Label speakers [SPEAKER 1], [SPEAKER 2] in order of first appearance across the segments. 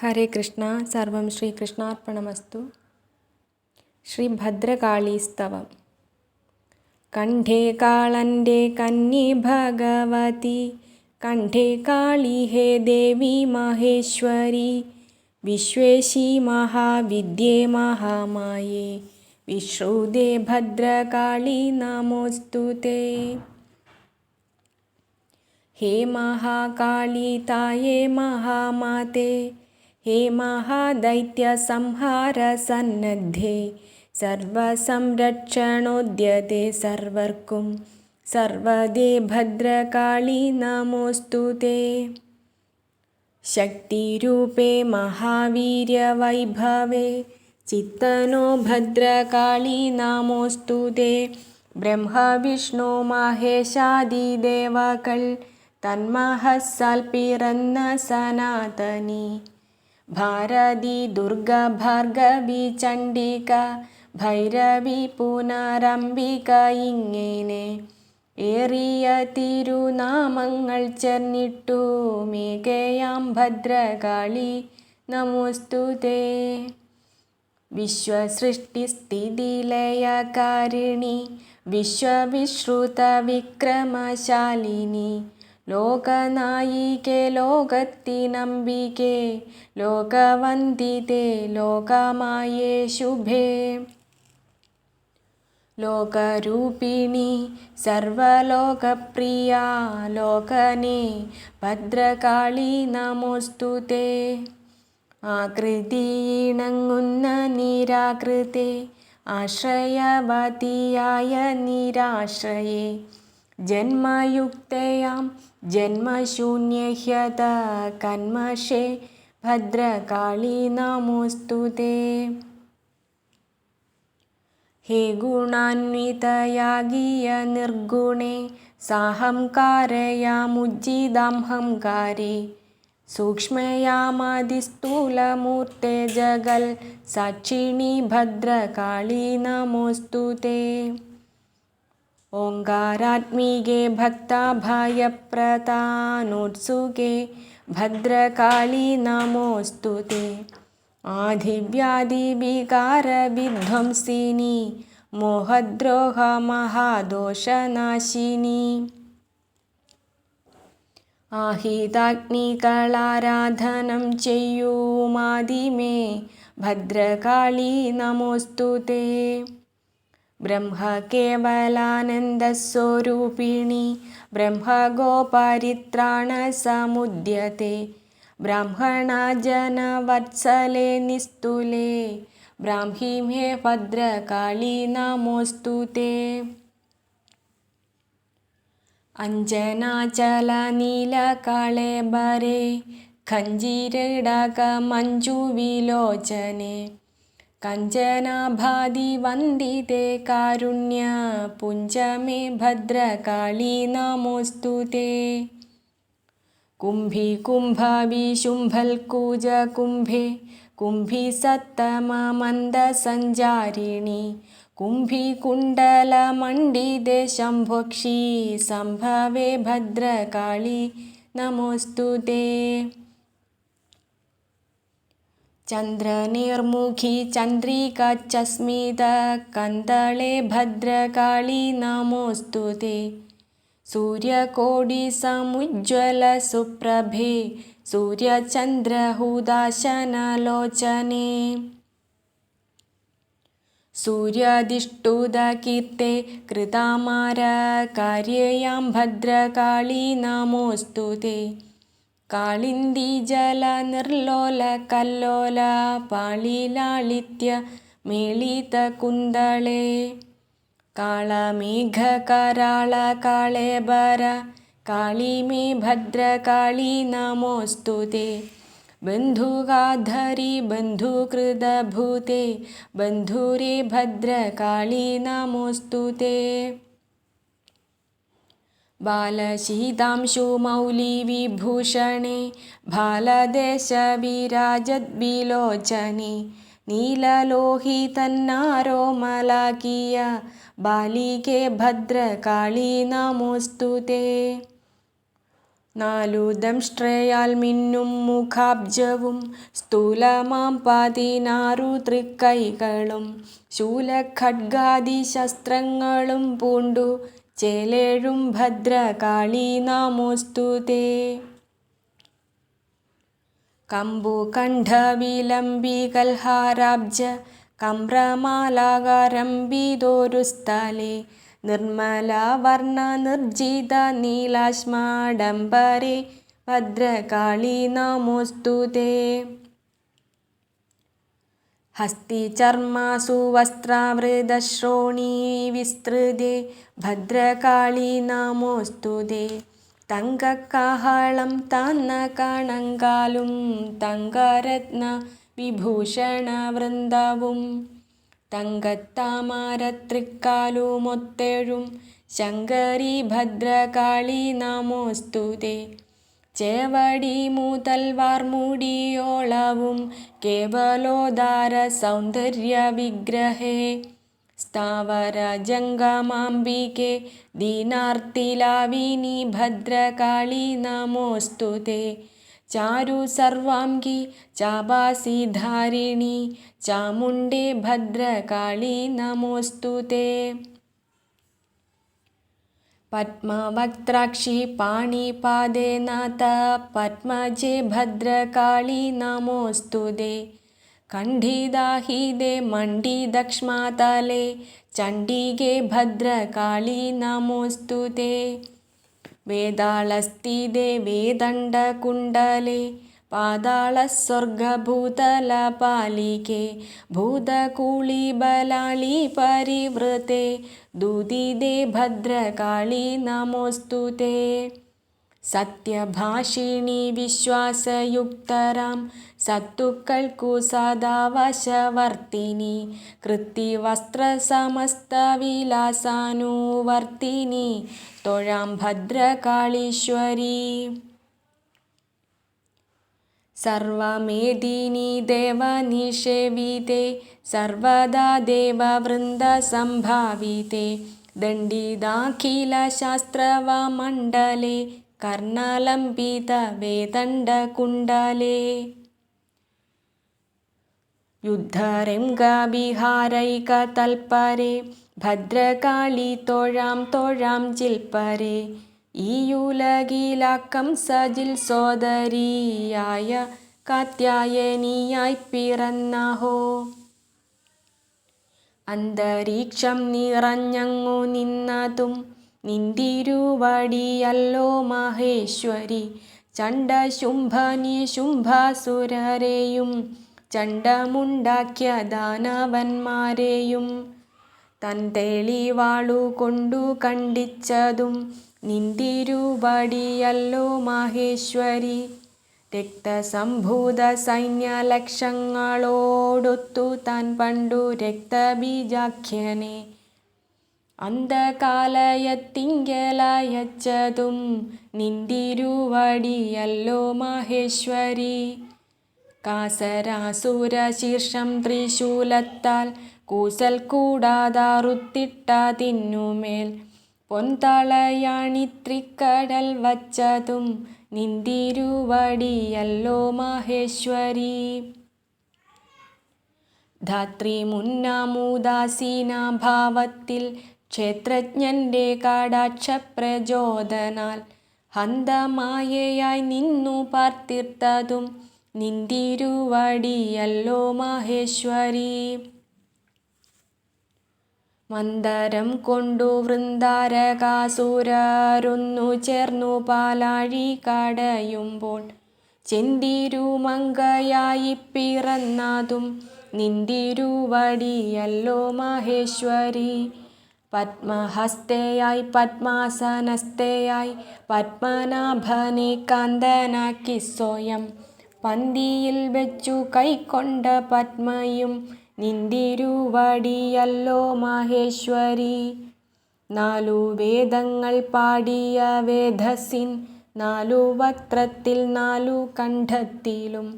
[SPEAKER 1] ഹരേ കൃഷ്ണ. സർവം ശ്രീകൃഷ്ണാർപ്പണമസ്തു. ശ്രീ ഭദ്രകാളീസ്തവം. കണ്ഠേ കാളൻ്റെ കന്യേ ഭഗവതി, കണ്ഠേ കാളി ഹേ ദേവി മഹേശ്വരി, വിശ്വേശി മഹാവിദ്യേ മഹാമായേ, വിശ്രുതേ ഭദ്രകാളി നമോസ്തുതേ. ഹേ മഹാകാളി തായേ മഹാമാതേ, ഹേ മഹാദൈത്യസംഹാര സന്നദ്ധേ, സർവസംരക്ഷണോദ്യതേ സർവർക്കും സർവദേ ഭദ്രകാളി നമോസ്തുതേ. ശക്തിരൂപേ മഹാവീര്യവൈഭവേ, ചിത്തനോ ഭദ്രകാളി നമോസ്തുതേ. ബ്രഹ്മവിഷ്ണു മഹേശാദിദേവകൾ തന്മഹസാൽ പിറന്ന സനാതനി, ഭാരതി ദുർഗ ഭാർഗവി ചണ്ഡിക ഭൈരവി പുനരംബിക, ഇങ്ങനെ ഏറിയ തിരുനാമങ്ങൾ ചേർന്നിട്ടു മേഘയാം ഭദ്രകാളി നമോസ്തുതേ. വിശ്വസൃഷ്ടിസ്ഥിതിലയകാരിണി, വിശ്വവിശ്രുത വിക്രമശാലിനി, ലോകനായികേ ലോകത്തിനംബികേ, ലോകവന്ദിതേ ലോകമായേ ശുഭേ. ലോകരൂപിണി സർവലോകപ്രിയാ, ലോകനേ ഭദ്രകാളി നമോസ്തുതേ. ആകൃതിയിണങ്ങുന്ന നിരാകൃതേ, ആശ്രയവതിയായ നിരാശ്രയേ, ജന്മയുക്തയാം ജന്മശൂന്യഹ്യത കന്മഷേ, ഭദ്രകാളി നമോസ്തുതേ. ഹേ ഗുണാന്വിതയാകിയ നിർഗുണേ, സാഹംകാരയാമുജ്ജിതാംഹംകാരേ, സൂക്ഷ്മയാമതിസ്ഥൂലമൂർത്തേ ജഗൽ സാക്ഷിണി ഭദ്രകാളി നമോസ്തുതേ. ഓംകാരാത്മികേ ഭക്തഭയപ്രദാനോത്സുകേ, ഭദ്രകാളി നമോസ്തുതേ. ആധിവ്യാധിവികാരവിധ്വംസിനി, മോഹദ്രോഹമഹാദോഷനാശിനി, ആഹിതാഗ്നികളാരാധനം ചെയ്യുമാദിമേ, ഭദ്രകാളി നമോസ്തുതേ. ബ്രഹ്മകേവലാനന്ദസ്വരൂപിണി, ബ്രഹ്മഗോപരിത്രാണസമുദ്യതേ, ബ്രാഹ്മണജനവത്സലേ നിസ്തുലേ, ബ്രാഹ്മീ മേ ഭദ്രകാളി നമോസ്തുതേ. അഞ്ജനാചലനീലകളേബരേ, ഖഞ്ജീരടകമഞ്ജുവിലോചനേ, കഞ്ചനാഭാതിവന്ദിതേ കാരുണ്യപുഞ്ജമേ, ഭദ്രകാളി നമോസ്തുതേ. കുംഭി കുംഭവിശുംഭൽകൂജകുംഭേ, കുംഭി സത്തമമന്ദസഞ്ചാരിണി, കുംഭി കുണ്ഡലമണ്ഡിതേ ശംഭോക്ഷി സംഭവേ, ഭദ്രകാളി നമോസ്തുതേ. ചന്ദ്രനിർമുഖി ചന്ദ്രികാചസ്മിത കന്തളേ, ഭദ്രകാളി നമോസ്തുതേ. സൂര്യകോടിസമുജ്ജ്വല സുപ്രഭേ, സൂര്യചന്ദ്രഹുതാശനലോചനേ, സൂര്യാധിഷ്ഠുതകീർത്തെ കൃതാമരകാര്യേയാം, ഭദ്രകാളി നമോസ്തുതേ. കാളിന്ദീജല നിർലോല കല്ലോല പാളിലാളിത്യ മേളിതകുന്തളേ, കാളമേഘകരാള കാളേബര കാളി മേ, ഭദ്രകാളി നമോസ്തുതേ. ബന്ധുകാധരി ബന്ധുകൃതഭൂതേ, ബന്ധുരേ ഭദ്രകാളി നമോസ്തുതേ. ബാലശീതാംശുമൗലിവിഭൂഷണേ, ബാലദേശവിരാജദ്വിലോചനേ, നീലലോഹിതന്നാരോമലാകിയ ബാലികേ, ഭദ്രകാളി നമോസ്തുതേ. നാലു ദംഷ്ട്രയാൽ മിന്നും മുഖാബ്ജവും സ്ഥൂലമാം 16 തൃക്കൈകളും ശൂലഖഡ്ഗാദി ശസ്ത്രങ്ങളും പൂണ്ടു ചേലേഴും ഭദ്രകാളി നമോസ്തുതേ. കമ്പുകണ്ഠവിലംബി കൽഹാരാബ്ജ കമ്രമാലാകാരംബിതോരു സ്ഥലേ നിർമ്മലവർണ്ണ നിർജിത നീലാശ്മാഡംബരേ ഭദ്രകാളി നമോസ്തുതേ. ഹസ്തിചർമാസു വസ്ത്രാവൃതശ്രോണീ വിസ്തൃതേ ഭദ്രകാളി നമോസ്തുതേ. തങ്കക്കാഹളം താന്ന കണങ്കാലും തങ്കരത്ന വിഭൂഷണ വൃന്ദവും തങ്കത്താമരത്രിക്കാലുമൊത്തേഴും ശങ്കരി ഭദ്രകാളി നമോസ്തുതേ. ചേവടി മുതൽ വാർമുടിയോളവും കേവലോദാര സൗന്ദര്യ വിഗ്രഹേ സ്ഥാവര ജംഗമാംബികേ ദീനാർത്തിലാവിനി ഭദ്രകാളി നമോസ്തുതേ. ചാരു സർവാംഗി ചാപാസിധാരിണി ചാമുണ്ഡേ ഭദ്രകാളി നമോസ്തുതേ. പദ്മവക്ത്രാക്ഷി പാണിപാദേ നാഥ പദ്മജേ ഭദ്രകാളി നമോസ്തുതേ. കണ്ഠിതാഹിതേ മണ്ഡിതക്ഷ്മാതലേ ചണ്ഡികേ ഭദ്രകാളി നമോസ്തുതേ. വേതാളസ്ഥിതേ വേദണ്ഡകുണ്ഡലേ പാതാളസ്വർഗഭൂതലപാലികേ ഭൂതകൂളിബലാളി പരിവൃതേ ദുദിതേ ഭദ്രകാളി നമോസ്തുതേ. സത്യഭാഷിണി വിശ്വാസയുക്തരാം സത്തുക്കൾക്കു സദാ വശവർത്തിനി കൃത്തിവസ്ത്രസമസ്തവിലാസാനുവർത്തിനി തൊഴാം ഭദ്രകാളീശ്വരി. സർവമേദിനി ദേവനിഷേവിതേ സർവദാ ദേവവൃന്ദസംഭാവിതേ ദണ്ഡിതാഖിലശാസ്ത്രവമണ്ഡലേ കർണലംബിത വേദണ്ഡകുണ്ഡലേ. യുദ്ധരംഗവിഹാരൈകതൽപരേ ഭദ്രകാളി തൊഴാം തൊഴാം ജിൽപരേ. ഈയുലകിലാക്കം സജിൽ സോദരിയായ കാത്യായനിയായി പിറന്നഹോ. അന്തരീക്ഷം നിറഞ്ഞങ്ങു നിന്നതും നിന്തിരുവടിയല്ലോ മഹേശ്വരി. ചണ്ഡശുംഭനിശുംഭാസുരരെയും ചണ്ഡമുണ്ടാക്കിയ ദാനവന്മാരെയും തൻ തെളിവാളുകൊണ്ടു കണ്ടിച്ചതും നിന്തിരുവടിയല്ലോ മഹേശ്വരി. രക്തസംഭൂത സൈന്യലക്ഷങ്ങളോടൊത്തു താൻ പണ്ടു രക്തബീജാഖ്യനെ അന്ധകാലയത്തിങ്കലയച്ചതും നിന്തിരുവടിയല്ലോ മഹേശ്വരി. കാസരാസുരശീർഷം ത്രിശൂലത്താൽ കൂസൽ കൂടാതറുത്തിട്ടതിന്നുമേൽ പൊൻതളയാണിത്രിക്കടൽ വച്ചതും നിന്തിരുവടിയല്ലോ മഹേശ്വരി. ധാത്രിമുന്നാമുദാസീനഭാവത്തിൽ ക്ഷേത്രജ്ഞന്റെ കടാക്ഷപ്രചോദനാൽ ഹന്തമായയായി നിന്നു പാർത്തിർത്തതും നിന്തിരുവടിയല്ലോ മഹേശ്വരി. മന്ദരം കൊണ്ടു വൃന്ദാരകാസുരരൊന്നു ചേർന്നു പാലാഴി കടയുമ്പോൾ ചെന്തിരുമങ്കയായി പിറന്നതും നിന്തിരുവടിയല്ലോ മഹേശ്വരി. പത്മഹസ്തയായി പത്മാസനസ്ഥയായി പത്മനാഭനെ കാന്തനാക്കി സ്വയം പന്തിയിൽ വെച്ചു കൈക്കൊണ്ട പത്മയും നിന്തിരുവടിയല്ലോ മഹേശ്വരി. നാലു വേദങ്ങൾ പാടിയ വേദസിൻ നാലു വക്ത്രത്തിൽ നാലു കണ്ഠത്തിലും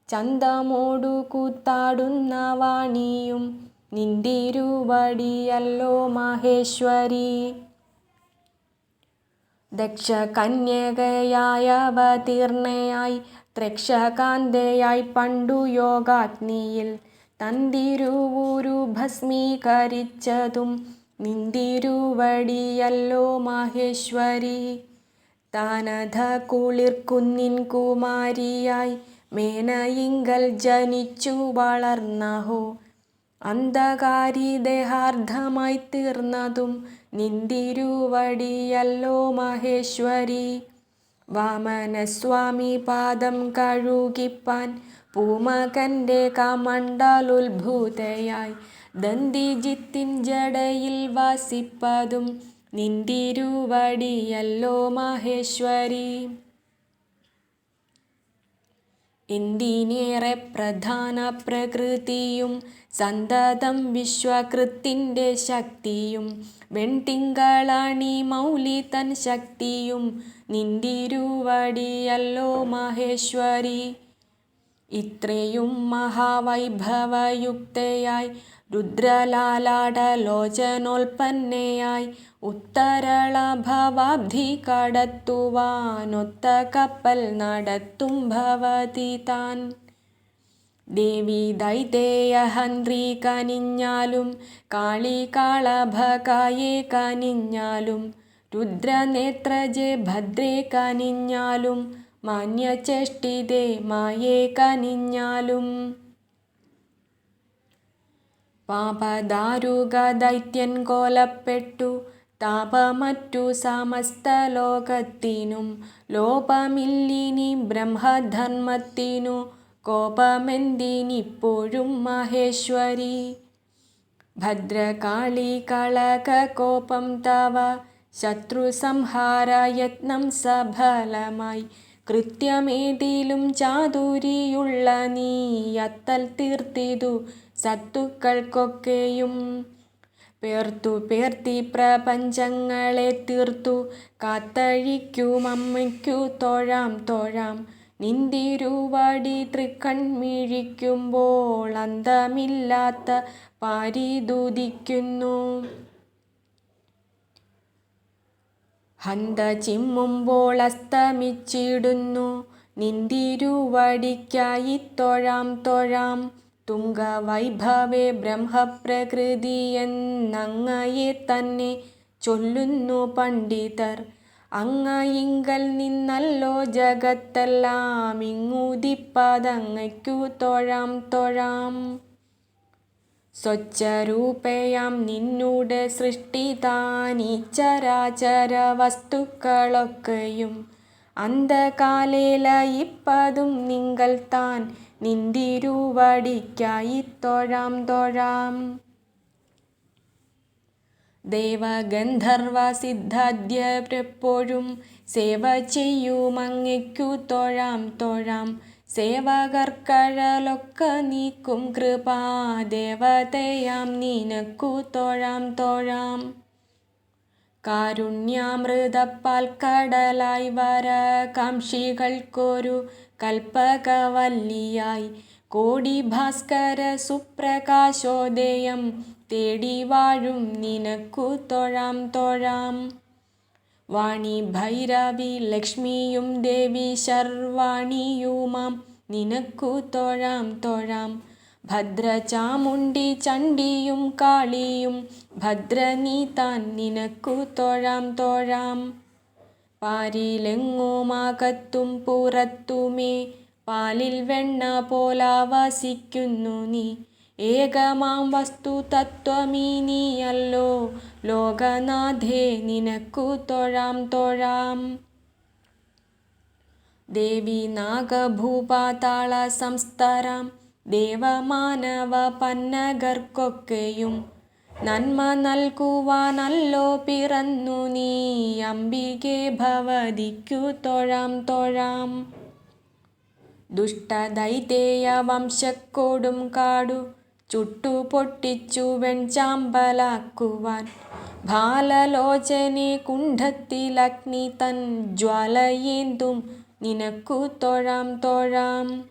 [SPEAKER 1] ചന്തമോടു കൂത്താടുന്ന വാണിയും നിന്തിരുവടിയല്ലോ മഹേശ്വരി. ദക്ഷകന്യകയായ അവതീർണയായി ത്രക്ഷകാന്തയായി പണ്ടു യോഗാഗ്നിയിൽ തന്തിരുവൂരു ഭസ്മീകരിച്ചതും നിന്തിരുവടിയല്ലോ മഹേശ്വരി. താനധ കുളിർക്കുന്നിൻ കുമാരിയായി മേനയിങ്കൽ ജനിച്ചു വളർന്നഹോ. അന്ധകാരി ദേഹാർദ്ധമായി തീർന്നതും നിന്തിരുവടിയല്ലോ മഹേശ്വരി. വാമനസ്വാമി പാദം കഴുകിപ്പാൻ പൂമകന്റെ കമണ്ഡലുത്ഭുതയായി ദന്തിജിത്തിൻ ജടയിൽ വസിപ്പതും നിന്തിരുവടിയല്ലോ മഹേശ്വരി. എന്തിനേറെ പ്രധാന പ്രകൃതിയും സന്തതം വിശ്വകൃത്തിന്റെ ശക്തിയും വെൺതിങ്കളാണി മൗലി തൻ ശക്തിയും നിന്തിരുവടിയല്ലോ മഹേശ്വരി. ഇത്രയും മഹാവൈഭവയുക്തയായി രുദ്രലാലാടലോചനോൽപ്പന്നയായി ഉത്തരള ഭവാബ്ധി കടത്തുവാനൊത്ത കപ്പൽ നടത്തും ഭവതി താൻ. ദേവി ദൈതേയഹന്ത്രി കനിഞ്ഞാലും കാളികാളഭകായെ കനിഞ്ഞാലും രുദ്രനേത്രജെ ഭദ്രേ കനിഞ്ഞാലും മാന്യചേഷ്ടിതേ മായേ കനിഞ്ഞാലും പാപദാരുക ദൈത്യൻ കൊലപ്പെട്ടു താപമറ്റു സമസ്ത ലോകത്തിനും ലോപമില്ലിനി ബ്രഹ്മധർമ്മത്തിനു കോപമെന്തിനിപ്പോഴും മഹേശ്വരി. ഭദ്രകാളി കളക കോപം തവ ശത്രുസംഹാരയത്നം സഫലമായി കൃത്യമേതിലും ചാതുരിയുള്ള നീ അത്തൽ തീർത്തിതു സത്തുക്കൾക്കൊക്കെയും. പേർത്തു പേർത്തി പ്രപഞ്ചങ്ങളെ തീർത്തു കാത്തഴിക്കുമമ്മയ്ക്കു തൊഴാം തൊഴാം. നിന്തിരുവടി തൃക്കൺമിഴിക്കുമ്പോൾ അന്തമില്ലാത്ത പാരിതുദിക്കുന്നു. ഹന്ത ചിമ്മുമ്പോൾ അസ്തമിച്ചിടുന്നു നിന്തിരുവടിക്കായി തൊഴാം തൊഴാം. തുംഗവൈഭവേ ബ്രഹ്മപ്രകൃതിയെന്നങ്ങയെ തന്നെ ചൊല്ലുന്നു പണ്ഡിതർ. അങ്ങയിങ്കൽ നിന്നല്ലോ ജഗത്തെല്ലാം ഇങ്ങുദിപ്പതങ്ങയ്ക്കു തൊഴാം തൊഴാം. സ്വച്ഛരൂപയാം നിന്നുടെ സൃഷ്ടിതാനീ ചരാചര വസ്തുക്കളൊക്കെയും അന്ധകാലേ ലയിപ്പതും നിങ്കൽ താൻ നിന്തിരുവടിക്കായി തൊഴാം തൊഴാം. ദേവഗന്ധർവ സിദ്ധാദ്യരെപ്പോഴും സേവ ചെയ്യുമങ്ങയ്ക്കു തൊഴാം തൊഴാം. സേവകർക്കഴലൊക്ക നീക്കും കൃപാദേവതയാം നിനക്കു തൊഴാം തൊഴാം. കാരുണ്യാമൃതപ്പാൽ കടലായി വരകാംക്ഷികൾക്കൊരു കൽപ്പകവല്ലിയായി കോടിഭാസ്കര സുപ്രകാശോദയം തേടി വാഴും നിനക്കു തൊഴാം തൊഴാം. വാണി ഭൈരവി ലക്ഷ്മിയും ദേവി ശർവാണിയുമാം നിനക്കു തൊഴാം തൊഴാം. ഭദ്രചാമുണ്ഡി ചണ്ഡിയും കാളിയും ഭദ്രനീ താൻ നിനക്കു തൊഴാം തൊഴാം. പാരിലെങ്ങുമകത്തും പുറത്തുമേ പാലിൽ വെണ്ണ പോലാവസിക്കുന്നു നീ. ഏകമാം വസ്തു തത്വമീ നീയല്ലോ ലോകനാഥേ നിനക്കു തൊഴാം തൊഴാം. ദേവി നാഗഭൂപാതാള സംസ്ഥരാം ദേവമാനവ പന്നകർക്കൊക്കെയും നന്മ നൽകുവാനല്ലോ പിറന്നു നീ അംബികേ ഭവതിക്കു തൊഴാം തൊഴാം. ദുഷ്ടദൈതേയ വംശക്കോടും കാടു ചുട്ടുപൊട്ടിച്ചു വെൺചാമ്പലാക്കുവാൻ ഭാലലോചനെ കുണ്ഠത്തിലഗ്നി തൻ ജ്വാലയേന്തും നിനക്കു തൊഴാം തൊഴാം.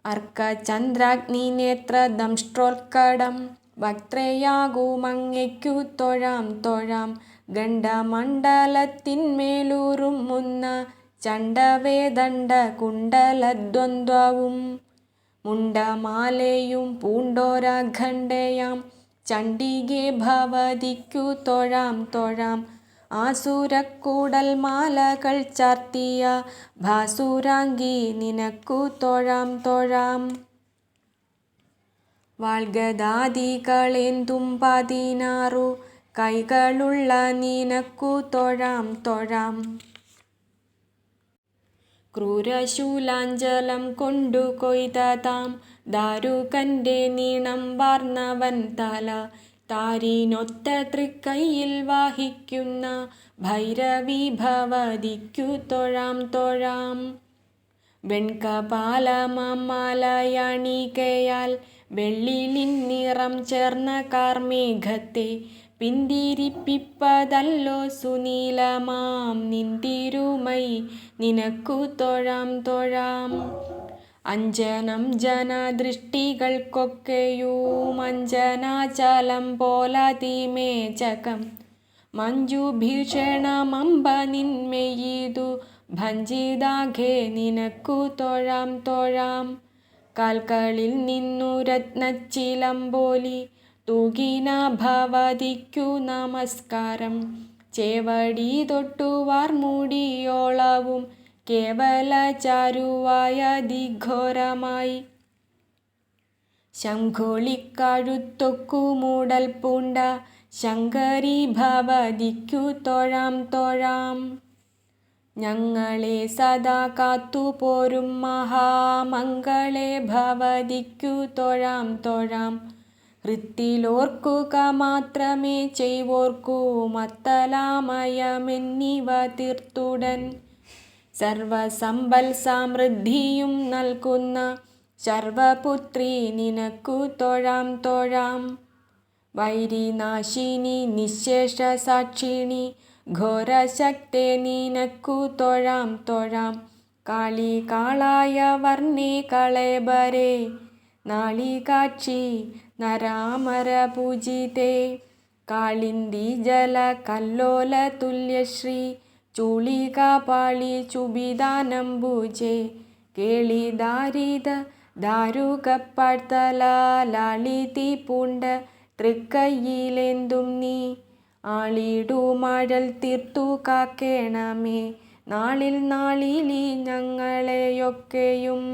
[SPEAKER 1] അർക്കചന്ദ്രാഗ്നി നേത്ര ദംഷ്ട്രോത്കടം വക്ത്രയാകുമങ്ങയ്ക്കു തൊഴാം തൊഴാം. ഗണ്ഡമണ്ഡലത്തിന്മേലൂറുമുന്ന ചണ്ഡവേദണ്ഡ കുണ്ടലദ്വന്ദ്വവും മുണ്ടമാലയും പൂണ്ടോരഖണ്ഡയാം ചണ്ഡികെ ഭവതിക്കു തൊഴാം തൊഴാം. ആസുരക്കൂടൽ മാലകൾ ചാർത്തിയ ഭാസുരാംഗി നിനക്കു തൊഴാം തൊഴാം. വാൾഗദാദികളേന്തും 16 കൈകളുള്ള നിനക്കു തൊഴാം തൊഴാം. ക്രൂരശൂലാഞ്ചലം കൊണ്ടു കൊയ്തതാം ദാരുകന്റെ നീണം വാർന്നവൻ തല താരിനൊത്ത തൃക്കൈയിൽ വഹിക്കുന്ന ഭൈരവി ഭവതിക്കു തൊഴാം തൊഴാം. വെൺകപാലമലയണികയാൽ വെള്ളിലിൻ നിറം ചേർന്ന കാർമേഘത്തെ പിന്തിരിപ്പിപ്പതല്ലോ സുനീലമാം നിന്തിരുമൈ നിനക്കു തൊഴാം തൊഴാം. അഞ്ജനം ജനദൃഷ്ടികൾക്കൊക്കെയും അഞ്ജനാചലം പോലതിമേചകം മഞ്ജുഭീഷണമമ്പ നിന്മേയിതു ഭഞ്ജിതാഘേ നിനക്കു തൊഴാം തൊഴാം. കാൽകളിൽ നിന്നു രത്നച്ചിലമ്പോലി തൂകിന ഭവതിക്കു നമസ്കാരം. ചേവടി തൊട്ടു വാർമുടിയോളവും കേവല ചാരുവായ ദിഘോരമായി ശംഖൊളിക്കഴുത്തൊക്കു മൂടൽ പൂണ്ട ശങ്കരി ഭവതിക്കു തൊഴാം തൊഴാം. ഞങ്ങളെ സദാ കാത്തുപോരും മഹാമംഗളെ ഭവതിക്കു തൊഴാം തൊഴാം. ഹൃത്തിലോർക്കുക മാത്രമേ ചെയ്വോർക്കൂ മത്തലാമയമെന്നിവ തീർത്തുടൻ. സർവസമ്പൽ സമൃദ്ധിയും നൽകുന്ന ശർവപുത്രി നിനക്കു തൊഴാം തൊഴാം. വൈരിനാശിനി നിശേഷ സാക്ഷിണി ഘോരശക്തേ നിനക്കു തൊഴാം തൊഴാം. കാളികാളായ വർണ്ണേ കളേബരേ നാളികാക്ഷി നരാമര പൂജിതേ. കാളിന്തി ജല കല്ലോല തുല്യശ്രീ ചൂളികാപാളി ചുബിദാനംബുജേ. കേളിദാരിത ദാരുകപ്പാഴ്ത്തല ലാളിതി പൂണ്ട തൃക്കൈയിലേന്തും നീ. ആളിടുമഴൽ തീർത്തു കാക്കേണമേ നാളിൽ നാളിലി ഞങ്ങളെയൊക്കെയും.